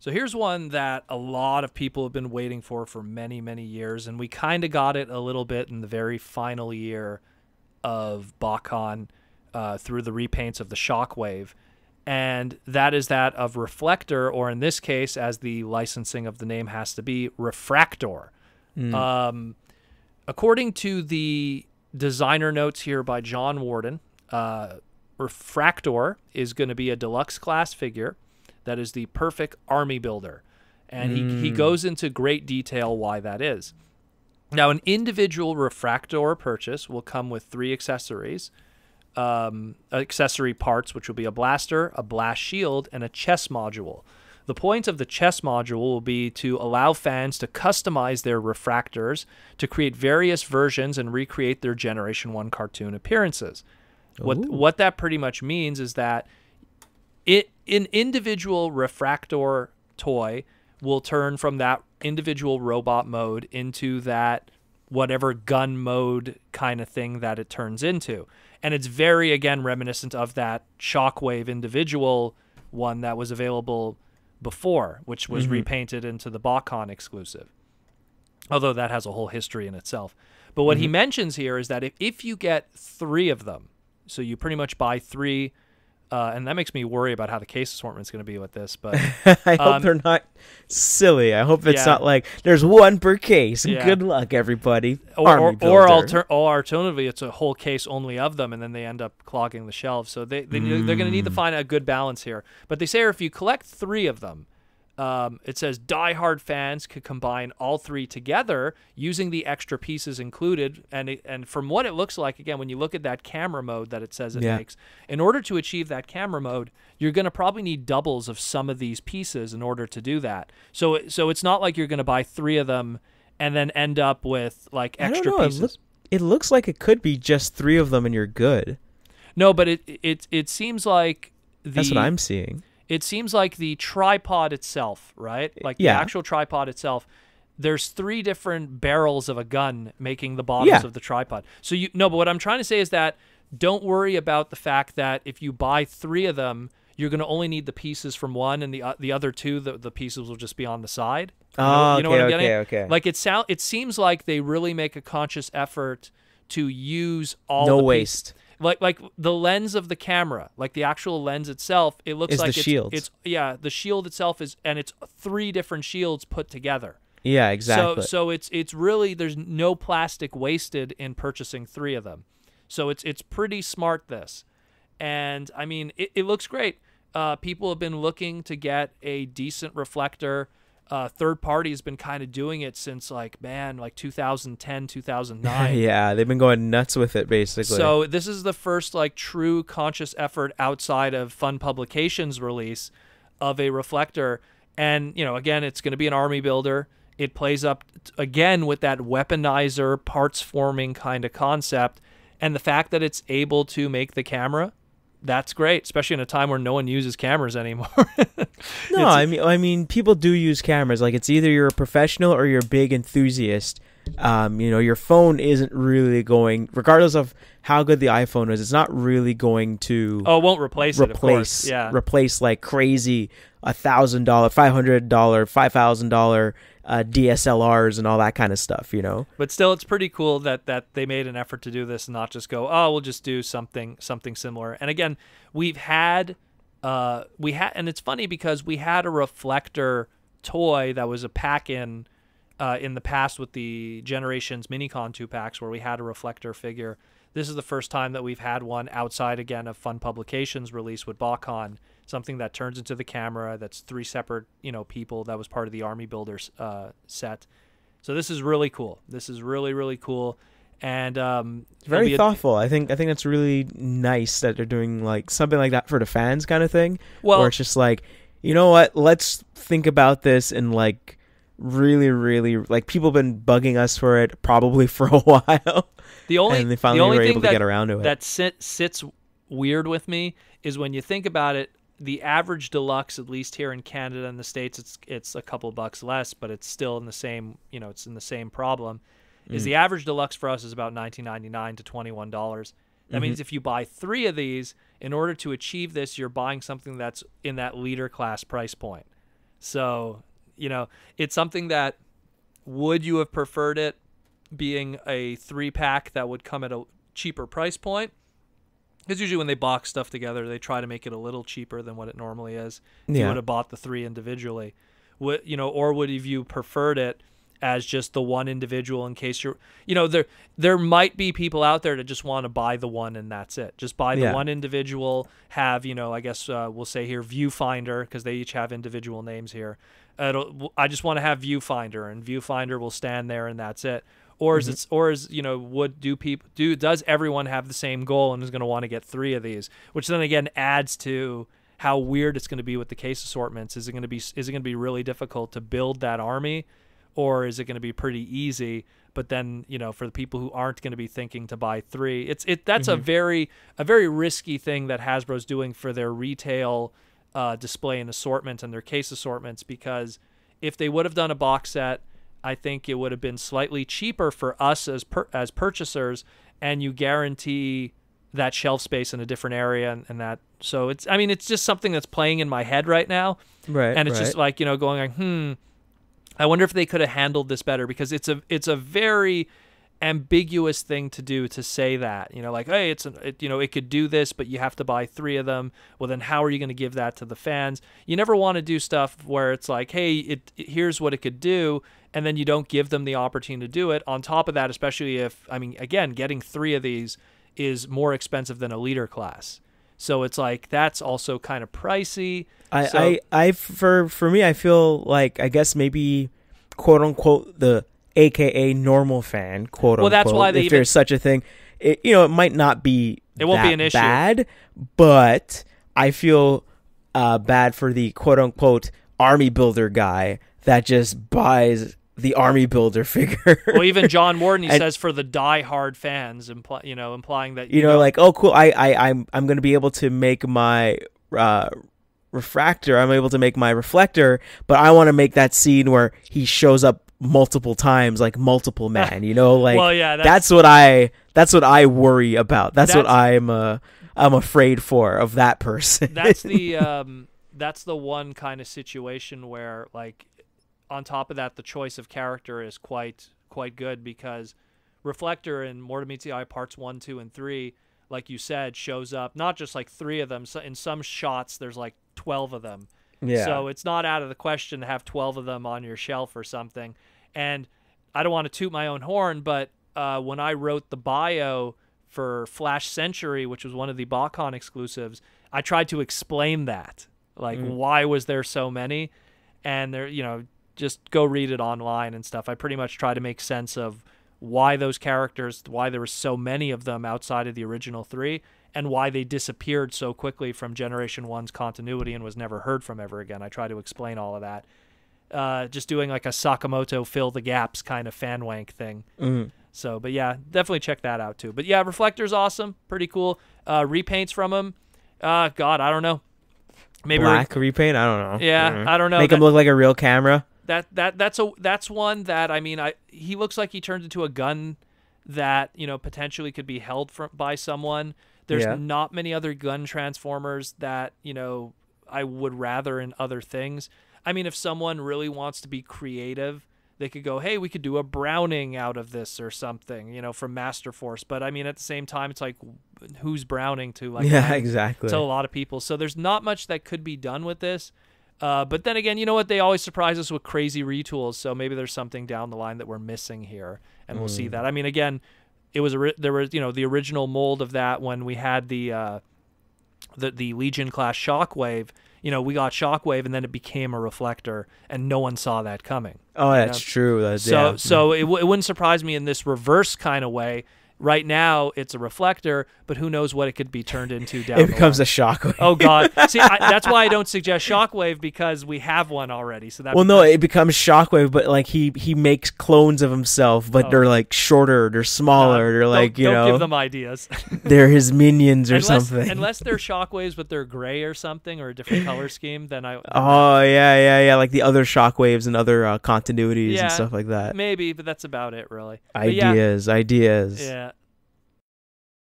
So here's one that a lot of people have been waiting for many, many years, and we kind of got it a little bit in the very final year of BotCon through the repaints of the Shockwave, and that is that of Reflector, or in this case, as the licensing of the name has to be, Refractor. According to the designer notes here by John Warden, Refractor is going to be a deluxe class figure that is the perfect army builder. And he goes into great detail why that is. Now, an individual Refractor purchase will come with 3 accessories, accessory parts, which will be a blaster, a blast shield, and a chest module. The point of the chest module will be to allow fans to customize their refractors to create various versions and recreate their Generation 1 cartoon appearances. What that pretty much means is that an individual Refractor toy will turn from that individual robot mode into that whatever gun mode kind of thing that it turns into. And it's very, again, reminiscent of that Shockwave individual one that was available before, which was repainted into the BotCon exclusive. Although that has a whole history in itself. But what he mentions here is that if you get 3 of them, so you pretty much buy 3, and that makes me worry about how the case assortment is going to be with this. But I hope they're not silly. I hope it's not like there's 1 per case. Yeah. Good luck, everybody. Or alternatively, it's a whole case only of them, and then they end up clogging the shelves. So they're going to need to find a good balance here. But they say if you collect 3 of them, it says diehard fans could combine all 3 together using the extra pieces included. And from what it looks like, again, when you look at that camera mode that it says it makes, in order to achieve that camera mode, you're going to probably need doubles of some of these pieces in order to do that. So it's not like you're going to buy 3 of them and then end up with like extra pieces. It looks like it could be just 3 of them and you're good. No, but it seems like that's what I'm seeing. It seems like the tripod itself, right? Like the actual tripod itself, there's 3 different barrels of a gun making the bottoms of the tripod. So but what I'm trying to say is that don't worry about the fact that if you buy 3 of them, you're going to only need the pieces from one, and the other 2, the pieces will just be on the side. You know what I'm getting? Okay. Like it seems like they really make a conscious effort to use all the waste. Like the lens of the camera, like the actual lens itself, it looks like the shield. The shield itself is, and it's 3 different shields put together. Yeah, exactly. So it's really, there's no plastic wasted in purchasing 3 of them. So it's pretty smart, this. And I mean, it looks great. People have been looking to get a decent reflector. Third party has been kind of doing it since like 2010, 2009. Yeah, they've been going nuts with it basically. So this is the first like true conscious effort outside of Fun Publications release of a reflector. And, again, it's going to be an army builder. It plays up again with that weaponizer parts forming kind of concept. And the fact that it's able to make the camera, that's great, especially in a time where no one uses cameras anymore. No, I mean, people do use cameras. Like, it's either you're a professional or you're a big enthusiast. Your phone isn't really going, regardless of how good the iPhone is, it's not really going to. Oh, it won't replace it, of course. Yeah. Replace like crazy $1,000, $500, $5,000 DSLRs and all that kind of stuff, But still, it's pretty cool that they made an effort to do this and not just go, oh, we'll just do something similar. And again, we had, and it's funny because we had a reflector toy that was a pack-in the past with the Generations Minicon 2-packs where we had a reflector figure. This is the first time that we've had one outside, again, of Fun Publications release with BotCon, something that turns into the camera, that's 3 separate, people. That was part of the Army Builders set. So this is really cool. This is really, really cool. And very thoughtful. I think it's really nice that they're doing like something like that for the fans kind of thing. Well, where it's just like, you know what, let's think about this and like really, really, like, people have been bugging us for it probably for a while. And they finally were able to get around to it. That sits weird with me is when you think about it, the average deluxe, at least here in Canada and the States, it's a couple bucks less, but it's still in the same, it's in the same problem. Is the average deluxe for us is about $19.99 to $21. That means if you buy 3 of these, in order to achieve this, you're buying something that's in that leader class price point. So, it's something that, would you have preferred it being a 3-pack that would come at a cheaper price point? Because usually when they box stuff together, they try to make it a little cheaper than what it normally is. If you would have bought the 3 individually, or would have you preferred it as just the one individual in case you're, there might be people out there that just want to buy the one and that's it. Just buy the one individual, have, I guess we'll say here Viewfinder, because they each have individual names here. I just want to have Viewfinder, and Viewfinder will stand there and that's it. Or is does everyone have the same goal and is going to want to get 3 of these? Which then again adds to how weird it's going to be with the case assortments. Is it going to be really difficult to build that army, or is it going to be pretty easy? But then, for the people who aren't going to be thinking to buy 3, that's a very risky thing that Hasbro's doing for their retail display and assortment and their case assortments, because if they would have done a box set, I think it would have been slightly cheaper for us as purchasers, and you guarantee that shelf space in a different area and that. So it's just something that's playing in my head right now. Right. And it's just like, going like, I wonder if they could have handled this better, because it's a very ambiguous thing to do, to say that, like, hey, it could do this, but you have to buy 3 of them. Well, then how are you going to give that to the fans? You never want to do stuff where it's like, hey, here's what it could do, and then you don't give them the opportunity to do it. On top of that, especially if, again, getting 3 of these is more expensive than a leader class. So it's like, that's also kind of pricey. For me, I feel like, I guess maybe, quote unquote, the AKA normal fan, quote unquote. Well, that's why if there's such a thing, it might not be. It won't be an issue. Bad, but I feel bad for the quote unquote army builder guy that just buys the army builder figure. Well, even John Morton, he says for the die-hard fans, implying that like, oh, cool, I'm going to be able to make my refractor. I'm able to make my reflector, but I want to make that scene where he shows up multiple times, like multiple man. Like, well, yeah, that's what I worry about. That's what I'm afraid for of that person. That's the one kind of situation where, like, on top of that, the choice of character is quite good, because Reflector in Mortem Meets the Eye parts 1, 2, and 3, like you said, shows up not just like 3 of them. So in some shots, there's like 12 of them. Yeah. So it's not out of the question to have 12 of them on your shelf or something. And I don't want to toot my own horn, but when I wrote the bio for Flash Century, which was one of the BotCon exclusives, I tried to explain that. Like, why was there so many? And there, just go read it online and stuff. I pretty much try to make sense of why those characters, why there were so many of them outside of the original 3, and why they disappeared so quickly from Generation 1's continuity and was never heard from ever again. I try to explain all of that. Just doing like a Sakamoto fill the gaps kind of fan wank thing. So, but yeah, definitely check that out too. But yeah, Reflector's awesome. Pretty cool. Repaints from him. God, I don't know. Maybe black repaint? I don't know. Yeah, I don't know. Make him look like a real camera. That's one that, he looks like he turned into a gun that, potentially could be held by someone. There's not many other gun transformers that, I would rather in other things. If someone really wants to be creative, they could go, hey, we could do a Browning out of this or something, from Master Force. But at the same time, it's like, who's Browning to? Like, yeah, exactly. To a lot of people. So there's not much that could be done with this. But then again, you know what? They always surprise us with crazy retools. So maybe there's something down the line that we're missing here, and we'll see that. Again, it was there was the original mold of that when we had the Legion class Shockwave. We got Shockwave, and then it became a Reflector, and no one saw that coming. Oh, that's true. So it wouldn't surprise me in this reverse kind of way. Right now, it's a Reflector, but who knows what it could be turned into down the line. It becomes a Shockwave. Oh, God. See, that's why I don't suggest Shockwave, because we have one already. So it becomes Shockwave, but like he makes clones of himself, but they're like shorter, they're smaller, they're like, don't give them ideas. They're his minions or something. Unless they're Shockwaves, but they're gray or something, or a different color scheme, then I... Oh, yeah, like the other Shockwaves and other continuities and stuff like that. Maybe, but that's about it, really. Ideas. Yeah.